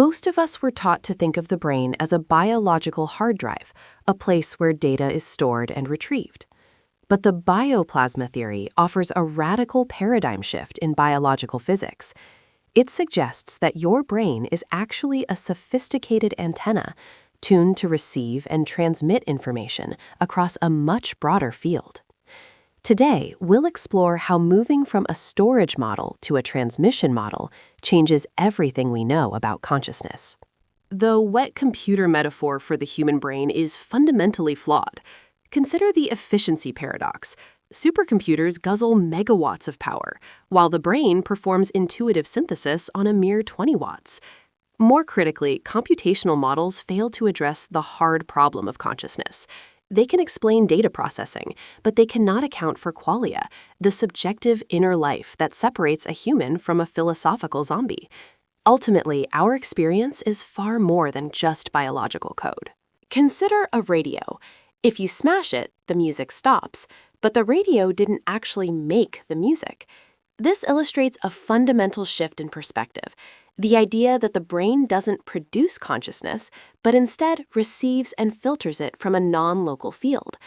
Most of us were taught to think of the brain as a biological hard drive, a place where data is stored and retrieved. But the bioplasma theory offers a radical paradigm shift in biological physics. It suggests that your brain is actually a sophisticated antenna tuned to receive and transmit information across a much broader field. Today, we'll explore how moving from a storage model to a transmission model changes everything we know about consciousness. The wet computer metaphor for the human brain is fundamentally flawed. Consider the efficiency paradox. Supercomputers guzzle megawatts of power, while the brain performs intuitive synthesis on a mere 20 watts. More critically, computational models fail to address the hard problem of consciousness. They can explain data processing, but they cannot account for qualia, the subjective inner life that separates a human from a philosophical zombie. Ultimately, our experience is far more than just biological code. Consider a radio. If you smash it, the music stops, but the radio didn't actually make the music. This illustrates a fundamental shift in perspective. The idea that the brain doesn't produce consciousness, but instead receives and filters it from a non-local field.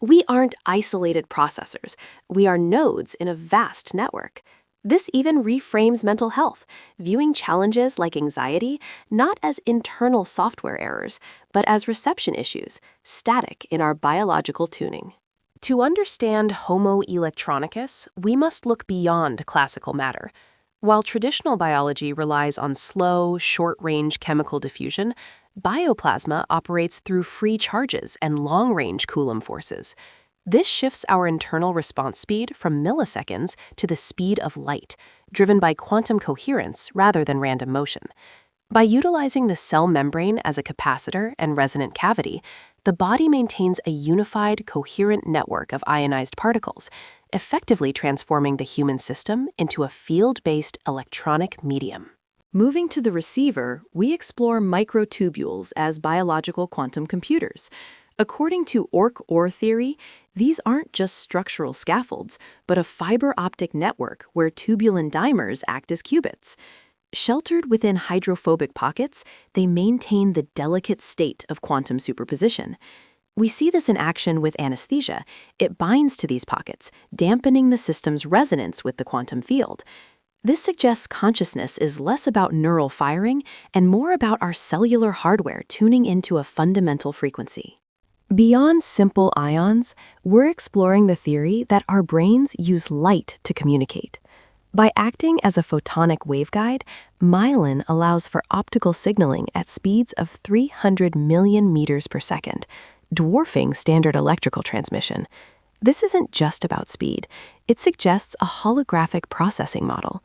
We aren't isolated processors. We are nodes in a vast network. This even reframes mental health, viewing challenges like anxiety not as internal software errors, but as reception issues, static in our biological tuning. To understand Homo electronicus, we must look beyond classical matter. While traditional biology relies on slow, short-range chemical diffusion, bioplasma operates through free charges and long-range Coulomb forces. This shifts our internal response speed from milliseconds to the speed of light, driven by quantum coherence rather than random motion. By utilizing the cell membrane as a capacitor and resonant cavity, the body maintains a unified, coherent network of ionized particles, effectively transforming the human system into a field-based electronic medium. Moving to the receiver, we explore microtubules as biological quantum computers. According to ORC-OR theory, these aren't just structural scaffolds, but a fiber optic network where tubulin dimers act as qubits. Sheltered within hydrophobic pockets, they maintain the delicate state of quantum superposition. We see this in action with anesthesia. It binds to these pockets, dampening the system's resonance with the quantum field. This suggests consciousness is less about neural firing and more about our cellular hardware tuning into a fundamental frequency. Beyond simple ions, we're exploring the theory that our brains use light to communicate. By acting as a photonic waveguide, myelin allows for optical signaling at speeds of 300 million meters per second, dwarfing standard electrical transmission. This isn't just about speed. It suggests a holographic processing model.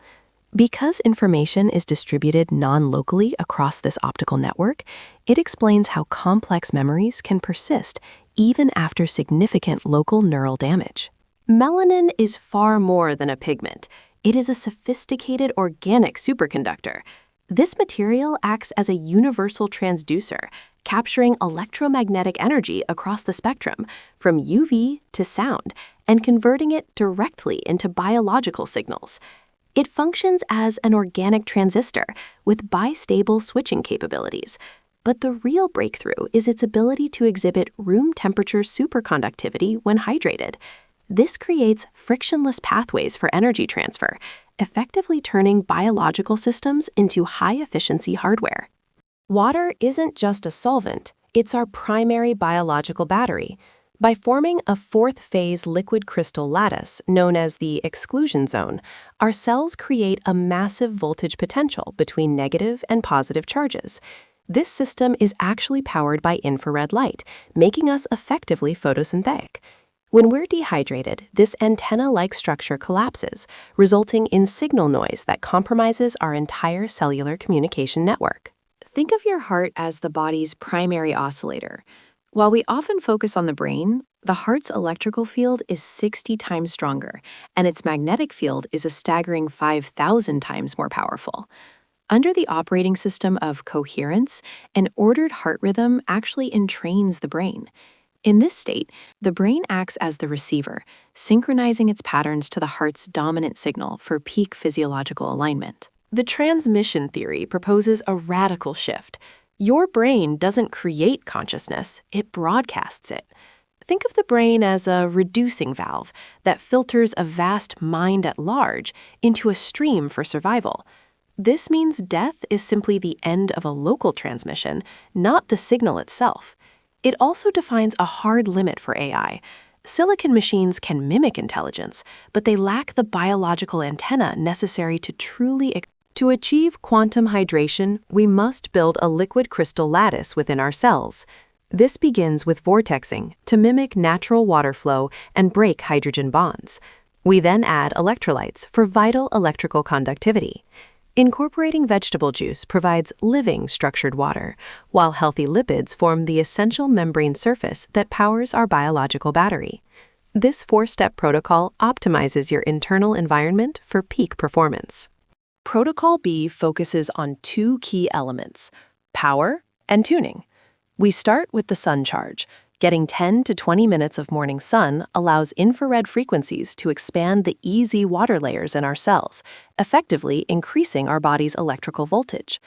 Because information is distributed non-locally across this optical network, it explains how complex memories can persist even after significant local neural damage. Melanin is far more than a pigment. It is a sophisticated organic superconductor. This material acts as a universal transducer, capturing electromagnetic energy across the spectrum, from UV to sound, and converting it directly into biological signals. It functions as an organic transistor with bistable switching capabilities. But the real breakthrough is its ability to exhibit room temperature superconductivity when hydrated. This creates frictionless pathways for energy transfer, effectively turning biological systems into high-efficiency hardware. Water isn't just a solvent, it's our primary biological battery. By forming a fourth-phase liquid crystal lattice known as the exclusion zone, our cells create a massive voltage potential between negative and positive charges. This system is actually powered by infrared light, making us effectively photosynthetic. When we're dehydrated, this antenna-like structure collapses, resulting in signal noise that compromises our entire cellular communication network. Think of your heart as the body's primary oscillator. While we often focus on the brain, the heart's electrical field is 60 times stronger, and its magnetic field is a staggering 5,000 times more powerful. Under the operating system of coherence, an ordered heart rhythm actually entrains the brain. In this state, the brain acts as the receiver, synchronizing its patterns to the heart's dominant signal for peak physiological alignment. The transmission theory proposes a radical shift. Your brain doesn't create consciousness, it broadcasts it. Think of the brain as a reducing valve that filters a vast mind at large into a stream for survival. This means death is simply the end of a local transmission, not the signal itself. It also defines a hard limit for AI. Silicon machines can mimic intelligence, but they lack the biological antenna necessary to truly. To achieve quantum hydration, we must build a liquid crystal lattice within our cells. This begins with vortexing to mimic natural water flow and break hydrogen bonds. We then add electrolytes for vital electrical conductivity. Incorporating vegetable juice provides living structured water, while healthy lipids form the essential membrane surface that powers our biological battery. This four-step protocol optimizes your internal environment for peak performance. Protocol B focuses on two key elements: power and tuning. We start with the sun charge. Getting 10 to 20 minutes of morning sun allows infrared frequencies to expand the easy water layers in our cells, effectively increasing our body's electrical voltage.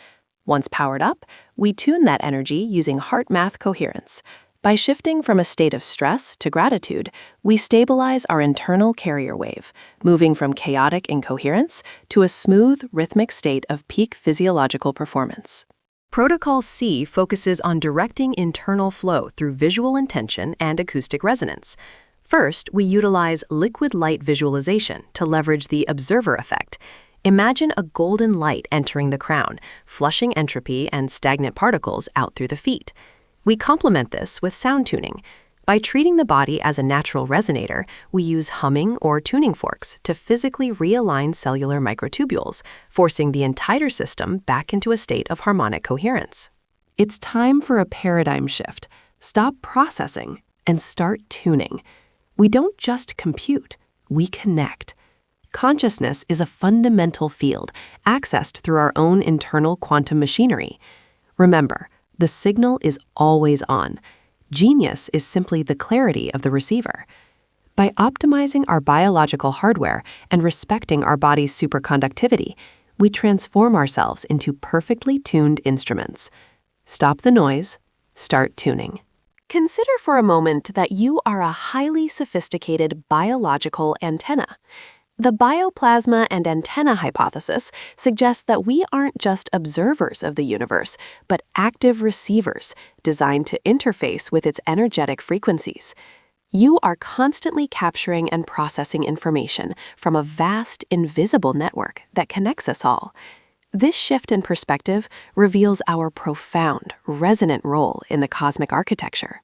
Once powered up, we tune that energy using heart-math coherence. By shifting from a state of stress to gratitude, we stabilize our internal carrier wave, moving from chaotic incoherence to a smooth, rhythmic state of peak physiological performance. Protocol C focuses on directing internal flow through visual intention and acoustic resonance. First, we utilize liquid light visualization to leverage the observer effect. Imagine a golden light entering the crown, flushing entropy and stagnant particles out through the feet. We complement this with sound tuning. By treating the body as a natural resonator, we use humming or tuning forks to physically realign cellular microtubules, forcing the entire system back into a state of harmonic coherence. It's time for a paradigm shift. Stop processing and start tuning. We don't just compute, we connect. Consciousness is a fundamental field accessed through our own internal quantum machinery. Remember, the signal is always on. Genius is simply the clarity of the receiver. By optimizing our biological hardware and respecting our body's superconductivity, we transform ourselves into perfectly tuned instruments. Stop the noise, start tuning. Consider for a moment that you are a highly sophisticated biological antenna. The bioplasma and antenna hypothesis suggests that we aren't just observers of the universe, but active receivers designed to interface with its energetic frequencies. You are constantly capturing and processing information from a vast, invisible network that connects us all. This shift in perspective reveals our profound, resonant role in the cosmic architecture.